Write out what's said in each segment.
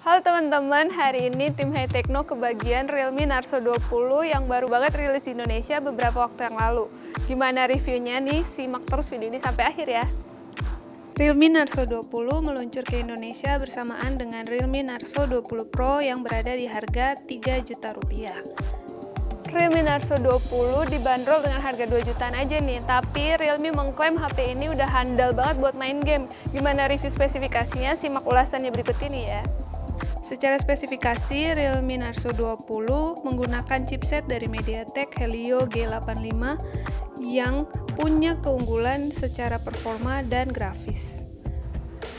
Halo teman-teman, hari ini tim High Techno kebagian Realme Narzo 20 yang baru banget rilis di Indonesia beberapa waktu yang lalu. Gimana reviewnya nih? Simak terus video ini sampai akhir ya. Realme Narzo 20 meluncur ke Indonesia bersamaan dengan Realme Narzo 20 Pro yang berada di harga 3 juta rupiah. Realme Narzo 20 dibanderol dengan harga 2 jutaan aja nih, tapi Realme mengklaim HP ini udah handal banget buat main game. Gimana review spesifikasinya? Simak ulasannya berikut ini ya. Secara spesifikasi, Realme Narzo 20 menggunakan chipset dari MediaTek Helio G85 yang punya keunggulan secara performa dan grafis.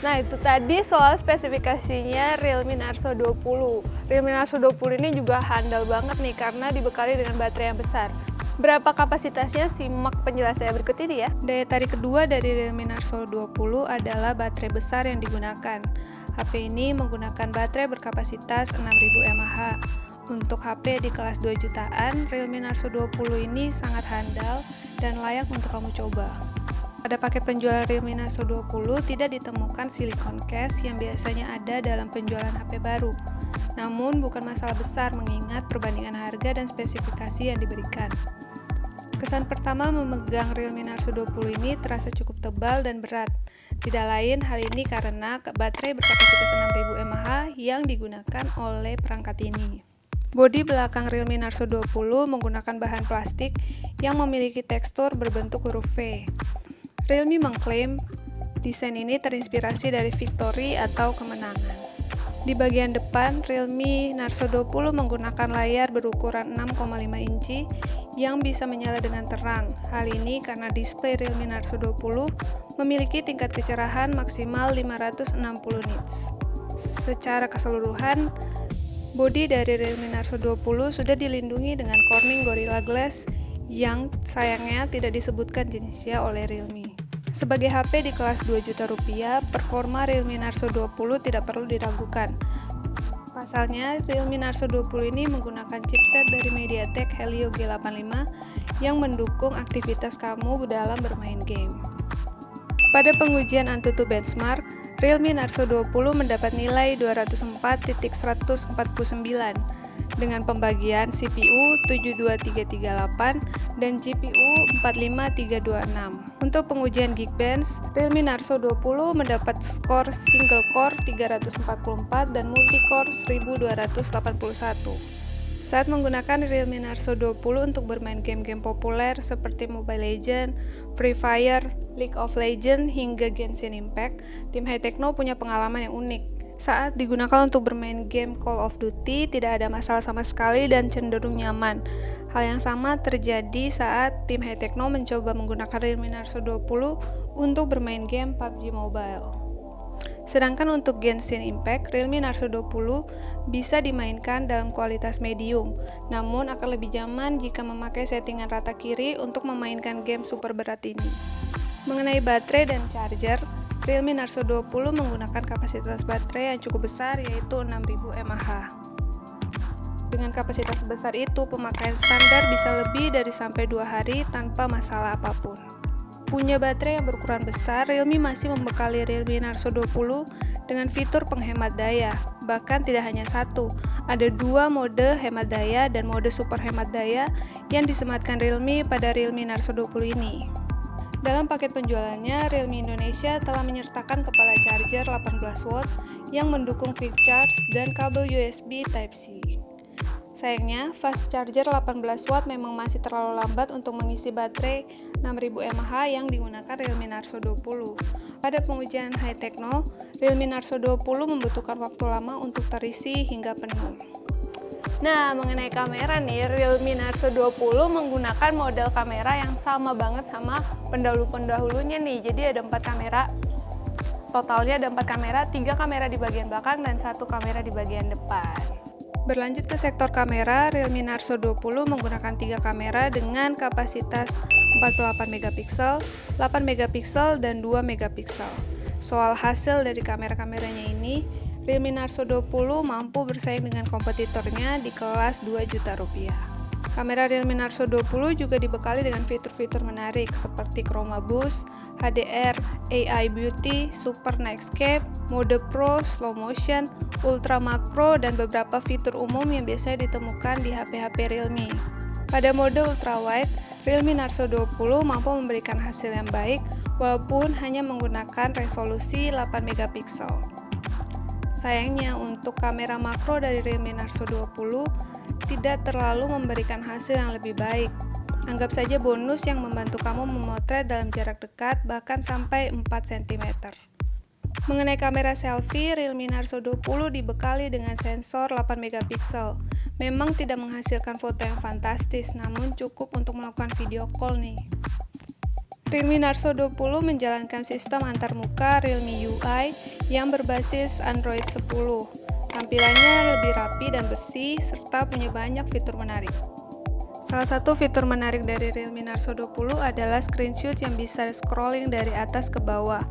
Nah, itu tadi soal spesifikasinya Realme Narzo 20. Realme Narzo 20 ini juga handal banget nih karena dibekali dengan baterai yang besar. Berapa kapasitasnya? Simak penjelasannya berikut ini ya. Daya tarik kedua dari Realme Narzo 20 adalah baterai besar yang digunakan. HP ini menggunakan baterai berkapasitas 6000 mAh. Untuk HP di kelas 2 jutaan, Realme Narzo 20 ini sangat handal dan layak untuk kamu coba. Pada paket penjualan Realme Narzo 20 tidak ditemukan silicone case yang biasanya ada dalam penjualan HP baru. Namun bukan masalah besar mengingat perbandingan harga dan spesifikasi yang diberikan. Kesan pertama memegang Realme Narzo 20 ini terasa cukup tebal dan berat. Tidak lain hal ini karena baterai berkapasitas 6000 mAh yang digunakan oleh perangkat ini. Bodi belakang Realme Narzo 20 menggunakan bahan plastik yang memiliki tekstur berbentuk huruf V. Realme mengklaim desain ini terinspirasi dari victory atau kemenangan. Di bagian depan, Realme Narzo 20 menggunakan layar berukuran 6,5 inci yang bisa menyala dengan terang. Hal ini karena display Realme Narzo 20 memiliki tingkat kecerahan maksimal 560 nits. Secara keseluruhan, bodi dari Realme Narzo 20 sudah dilindungi dengan Corning Gorilla Glass yang sayangnya tidak disebutkan jenisnya oleh Realme. Sebagai HP di kelas 2 juta rupiah, performa Realme Narzo 20 tidak perlu diragukan. Pasalnya, Realme Narzo 20 ini menggunakan chipset dari MediaTek Helio G85 yang mendukung aktivitas kamu dalam bermain game. Pada pengujian AnTuTu benchmark, Realme Narzo 20 mendapat nilai 204.149 dengan pembagian CPU 72338 dan GPU 45326. Untuk pengujian Geekbench, Realme Narzo 20 mendapat skor single core 344 dan multicore 1281. Saat menggunakan Realme Narzo 20 untuk bermain game-game populer seperti Mobile Legends, Free Fire, League of Legends, hingga Genshin Impact, tim High Techno punya pengalaman yang unik. Saat digunakan untuk bermain game Call of Duty, tidak ada masalah sama sekali dan cenderung nyaman. Hal yang sama terjadi saat tim High Techno mencoba menggunakan Realme Narzo 20 untuk bermain game PUBG Mobile. Sedangkan untuk Genshin Impact, Realme Narzo 20 bisa dimainkan dalam kualitas medium, namun akan lebih nyaman jika memakai settingan rata kiri untuk memainkan game super berat ini. Mengenai baterai dan charger, Realme Narzo 20 menggunakan kapasitas baterai yang cukup besar yaitu 6000 mAh. Dengan kapasitas sebesar itu, pemakaian standar bisa lebih dari sampai 2 hari tanpa masalah apapun. Punya baterai yang berukuran besar, Realme masih membekali Realme Narzo 20 dengan fitur penghemat daya. Bahkan tidak hanya satu, ada 2 mode hemat daya dan mode super hemat daya yang disematkan Realme pada Realme Narzo 20 ini. Dalam paket penjualannya, Realme Indonesia telah menyertakan kepala charger 18 watt yang mendukung quick charge dan kabel USB Type-C. Sayangnya, fast charger 18 watt memang masih terlalu lambat untuk mengisi baterai 6000 mAh yang digunakan Realme Narzo 20. Pada pengujian High Techno, Realme Narzo 20 membutuhkan waktu lama untuk terisi hingga penuh. Nah, mengenai kamera nih, Realme Narzo 20 menggunakan model kamera yang sama banget sama pendahulu-pendahulunya nih. Jadi ada 4 kamera. Totalnya ada 4 kamera, 3 kamera di bagian belakang dan 1 kamera di bagian depan. Berlanjut ke sektor kamera, Realme Narzo 20 menggunakan 3 kamera dengan kapasitas 48 megapiksel, 8 megapiksel, dan 2 megapiksel. Soal hasil dari kamera-kameranya ini, Realme Narzo 20 mampu bersaing dengan kompetitornya di kelas 2 juta rupiah. Kamera Realme Narzo 20 juga dibekali dengan fitur-fitur menarik seperti Chroma Boost, HDR, AI Beauty, Super Nightscape, mode Pro, Slow Motion, Ultra Macro, dan beberapa fitur umum yang biasanya ditemukan di HP-HP Realme. Pada mode Ultra Wide, Realme Narzo 20 mampu memberikan hasil yang baik walaupun hanya menggunakan resolusi 8 megapiksel. Sayangnya untuk kamera makro dari Realme Narzo 20 tidak terlalu memberikan hasil yang lebih baik. Anggap saja bonus yang membantu kamu memotret dalam jarak dekat bahkan sampai 4 cm. Mengenai kamera selfie, Realme Narzo 20 dibekali dengan sensor 8 megapiksel. Memang tidak menghasilkan foto yang fantastis, namun cukup untuk melakukan video call nih. Realme Narzo 20 menjalankan sistem antarmuka Realme UI yang berbasis Android 10. Tampilannya lebih rapi dan bersih, serta punya banyak fitur menarik. Salah satu fitur menarik dari Realme Narzo 20 adalah screenshot yang bisa scrolling dari atas ke bawah.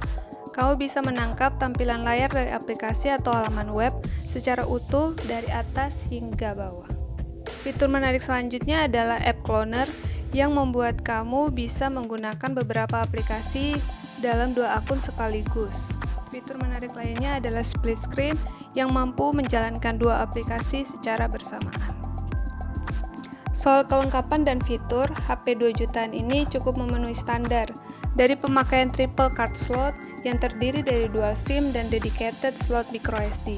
Kamu bisa menangkap tampilan layar dari aplikasi atau halaman web secara utuh dari atas hingga bawah. Fitur menarik selanjutnya adalah App Cloner yang membuat kamu bisa menggunakan beberapa aplikasi dalam dua akun sekaligus. Fitur menarik lainnya adalah Split Screen yang mampu menjalankan dua aplikasi secara bersamaan. Soal kelengkapan dan fitur, HP 2 jutaan ini cukup memenuhi standar. Dari pemakaian triple card slot yang terdiri dari dual SIM dan dedicated slot microSD.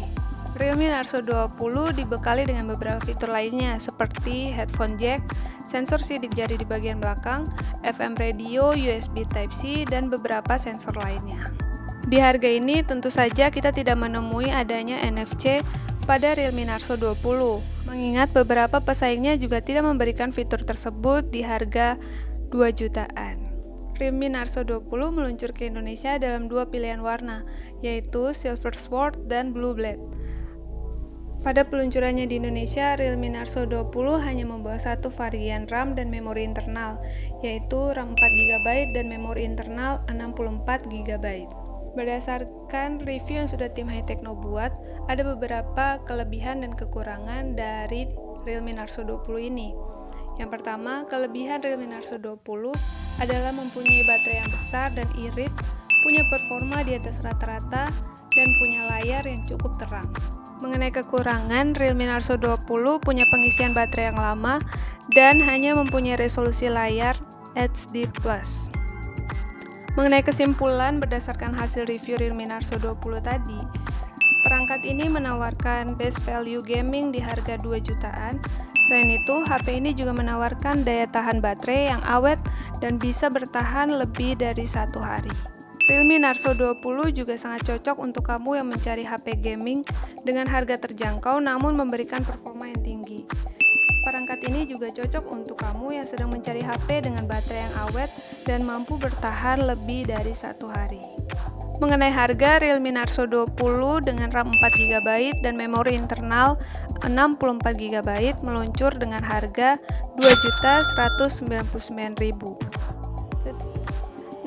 Realme Narzo 20 dibekali dengan beberapa fitur lainnya seperti headphone jack, sensor sidik jari di bagian belakang, FM radio, USB Type-C, dan beberapa sensor lainnya. Di harga ini tentu saja kita tidak menemui adanya NFC pada Realme Narzo 20, mengingat beberapa pesaingnya juga tidak memberikan fitur tersebut di harga 2 jutaan. Realme Narzo 20 meluncur ke Indonesia dalam dua pilihan warna, yaitu Silver Sword dan Blue Blade. Pada peluncurannya di Indonesia, Realme Narzo 20 hanya membawa satu varian RAM dan memori internal, yaitu RAM 4GB dan memori internal 64GB. Berdasarkan review yang sudah tim High Techno buat, ada beberapa kelebihan dan kekurangan dari Realme Narzo 20 ini. Yang pertama, kelebihan Realme Narzo 20 adalah mempunyai baterai yang besar dan irit, punya performa di atas rata-rata, dan punya layar yang cukup terang. Mengenai kekurangan, Realme Narzo 20 punya pengisian baterai yang lama dan hanya mempunyai resolusi layar HD+. Mengenai kesimpulan berdasarkan hasil review Realme Narzo 20 tadi, perangkat ini menawarkan best value gaming di harga 2 jutaan. Selain itu, HP ini juga menawarkan daya tahan baterai yang awet dan bisa bertahan lebih dari 1 hari. Realme Narzo 20 juga sangat cocok untuk kamu yang mencari HP gaming dengan harga terjangkau namun memberikan performa yang tinggi. Perangkat ini juga cocok untuk kamu yang sedang mencari HP dengan baterai yang awet dan mampu bertahan lebih dari 1 hari. Mengenai harga, Realme Narzo 20 dengan RAM 4GB dan memori internal 64GB meluncur dengan harga Rp2.199.000.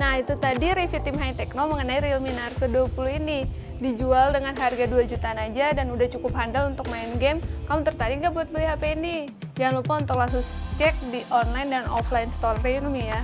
Nah, itu tadi review tim High Techno mengenai Realme Narzo 20 ini. Dijual dengan harga 2 jutaan aja dan udah cukup handal untuk main game. Kamu tertarik gak buat beli HP ini? Jangan lupa untuk langsung cek di online dan offline store Realme ya.